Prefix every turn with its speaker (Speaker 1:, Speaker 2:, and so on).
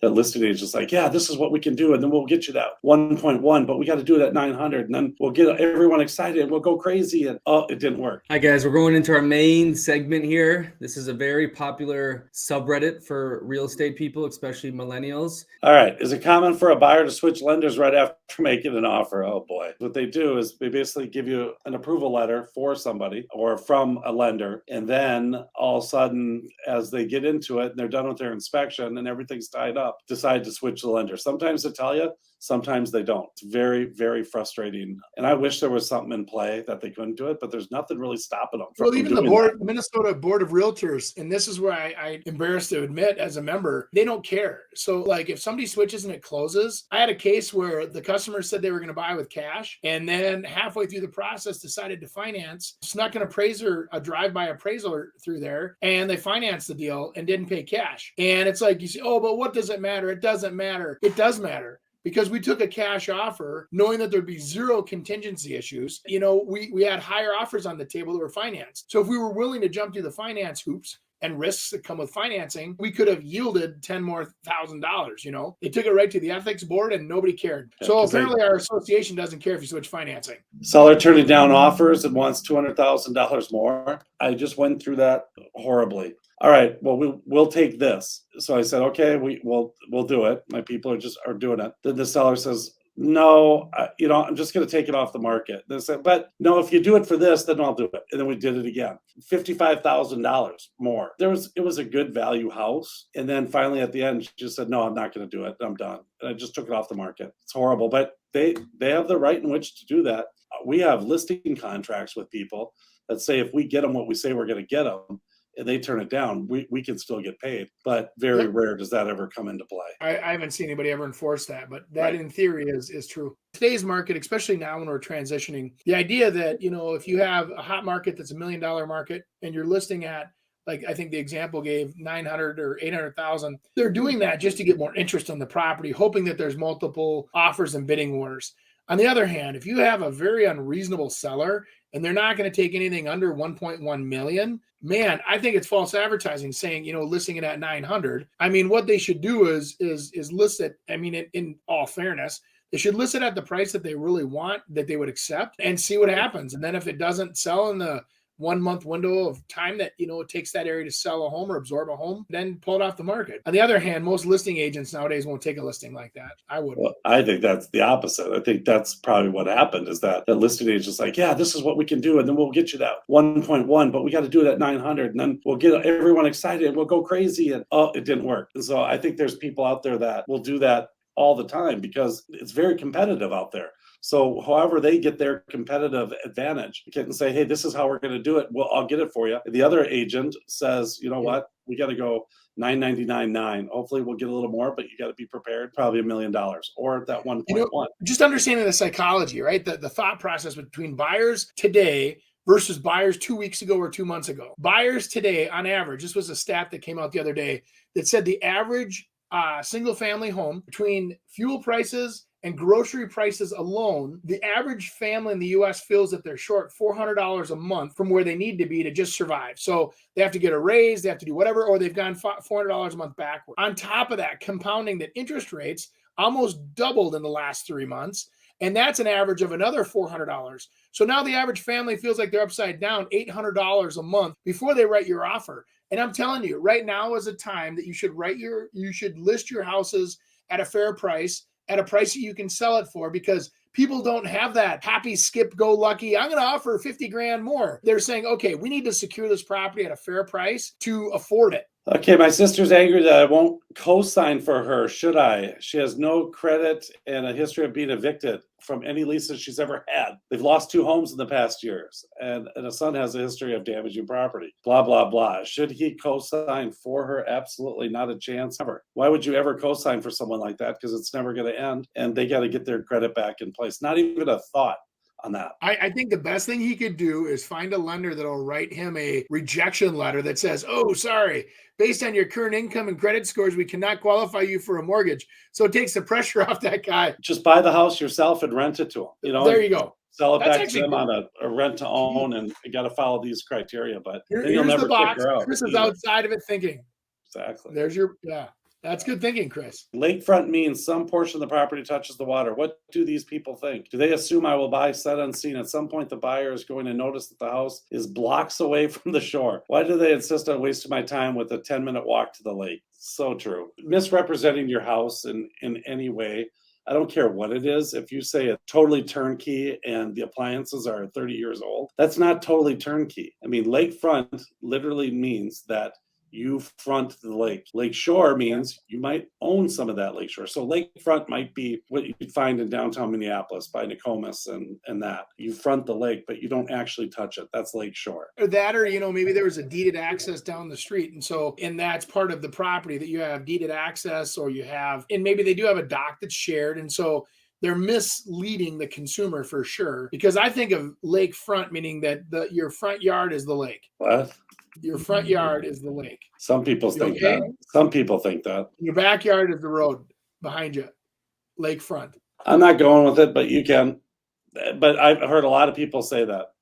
Speaker 1: that listing agent's like, yeah, this is what we can do, and then we'll get you that 1.1, but we got to do it at 900, and then we'll get everyone excited, and we'll go crazy, and oh, it didn't work.
Speaker 2: Hi guys, we're going into our main segment here. This is a very popular subreddit for real estate people, especially millennials.
Speaker 1: All right, is it common for a buyer to switch lenders right after making an offer? Oh boy. What they do is they basically give you an approval letter for somebody or from a lender, and then all of a sudden, as they get into it and they're done with their inspection and everything's tied up, decide to switch the lender. Sometimes they tell you, sometimes they don't. It's very, very frustrating. And I wish there was something in play that they couldn't do it, but there's nothing really stopping them from
Speaker 3: Well, even the
Speaker 1: doing
Speaker 3: board,
Speaker 1: that.
Speaker 3: Minnesota Board of Realtors, and this is where I'm embarrassed to admit as a member, they don't care. So like if somebody switches and it closes, I had a case where the customer said they were going to buy with cash, and then halfway through the process decided to finance, snuck an appraiser, a drive-by appraiser through there, and they financed the deal and didn't pay cash. And it's like, you say, oh, but what does it matter? It doesn't matter. It does matter. Because we took a cash offer knowing that there'd be zero contingency issues. You know, we had higher offers on the table that were financed. So if we were willing to jump through the finance hoops and risks that come with financing, we could have yielded $10,000 more. You know, they took it right to the ethics board and nobody cared. So apparently our association doesn't care if you switch financing.
Speaker 1: Seller turning down offers and wants $200,000 more. I just went through that horribly. All right, well, we'll take this. So I said, okay, we'll do it. My people are doing it. Then the seller says, no, I'm just going to take it off the market. They said, but no, if you do it for this, then I'll do it. And then we did it again. $55,000 more. It was a good value house. And then finally at the end, she just said, no, I'm not going to do it. I'm done. And I just took it off the market. It's horrible, but they have the right in which to do that. We have listing contracts with people that say if we get them what we say we're going to get them, and they turn it down, we can still get paid. But very rare does that ever come into play.
Speaker 3: I haven't seen anybody ever enforce that, but that in theory is true. Today's market, especially now when we're transitioning, the idea that, if you have a hot market that's $1 million market and you're listing at, like I think the example gave 900 or 800,000, they're doing that just to get more interest on the property, hoping that there's multiple offers and bidding wars. On the other hand, if you have a very unreasonable seller and they're not going to take anything under 1.1 million, man, I think it's false advertising saying, listing it at 900. I mean, what they should do is list it. I mean, in all fairness, they should list it at the price that they really want, that they would accept, and see what happens. And then if it doesn't sell in the 1 month window of time that, it takes that area to sell a home or absorb a home, then pull it off the market. On the other hand, most listing agents nowadays won't take a listing like that. I wouldn't.
Speaker 1: Well, I think that's the opposite. I think that's probably what happened is that listing agent's like, yeah, this is what we can do. And then we'll get you that 1.1, but we got to do it at 900. And then we'll get everyone excited and we'll go crazy. And oh, it didn't work. And so I think there's people out there that will do that all the time because it's very competitive out there. So however they get their competitive advantage, you can say, hey, this is how we're going to do it. Well, I'll get it for you. The other agent says, you know what, we got to go $999.9. Hopefully we'll get a little more, but you got to be prepared, probably $1 million or that 1.1.
Speaker 3: Just understanding the psychology, right? The thought process between buyers today versus buyers 2 weeks ago or 2 months ago. Buyers today, on average, this was a stat that came out the other day that said the average single family home, between fuel prices and grocery prices alone, the average family in the U.S. feels that they're short $400 a month from where they need to be to just survive. So they have to get a raise, they have to do whatever, or they've gone $400 a month backward. On top of that, compounding that interest rates almost doubled in the last 3 months, and that's an average of another $400. So now the average family feels like they're upside down $800 a month before they write your offer. And I'm telling you, right now is a time that you should list your houses at a fair price, at a price that you can sell it for, because people don't have that happy skip go lucky, I'm going to offer 50 grand more. They're saying, okay, we need to secure this property at a fair price to afford it.
Speaker 1: Okay, my sister's angry that I won't co-sign for her. Should I? She has no credit and a history of being evicted from any leases she's ever had. They've lost 2 homes in the past years, and a son has a history of damaging property. Blah, blah, blah. Should he co-sign for her? Absolutely not a chance ever. Why would you ever co-sign for someone like that? Because it's never going to end, and they got to get their credit back in place. Not even a thought on that.
Speaker 3: I think the best thing he could do is find a lender that'll write him a rejection letter that says, oh, sorry, based on your current income and credit scores, we cannot qualify you for a mortgage. So it takes the pressure off that guy.
Speaker 1: Just buy the house yourself and rent it to him.
Speaker 3: There you go.
Speaker 1: Sell it back to them on a rent to own, and you got to follow these criteria. But
Speaker 3: here's the box. Chris is outside of it thinking.
Speaker 1: Exactly.
Speaker 3: There's your, That's good thinking, Chris.
Speaker 1: Lakefront means some portion of the property touches the water. What do these people think? Do they assume I will buy sight unseen? At some point, the buyer is going to notice that the house is blocks away from the shore. Why do they insist on wasting my time with a 10-minute walk to the lake? So true. Misrepresenting your house in any way. I don't care what it is. If you say it's totally turnkey and the appliances are 30 years old, that's not totally turnkey. I mean, lakefront literally means that you front the lake. Lakeshore means you might own some of that lakeshore. So lakefront might be what you'd find in downtown Minneapolis by Nokomis and that. You front the lake, but you don't actually touch it. That's lakeshore.
Speaker 3: Or that, or, maybe there was a deeded access down the street. And that's part of the property that you have deeded access, or you have, and maybe they do have a dock that's shared. And so they're misleading the consumer for sure. Because I think of lakefront meaning that your front yard is the lake.
Speaker 1: What?
Speaker 3: Your front yard is the lake.
Speaker 1: Some people think that. Some people think that.
Speaker 3: Your backyard is the road behind you. Lakefront.
Speaker 1: I'm not going with it, but you can. But I've heard a lot of people say that.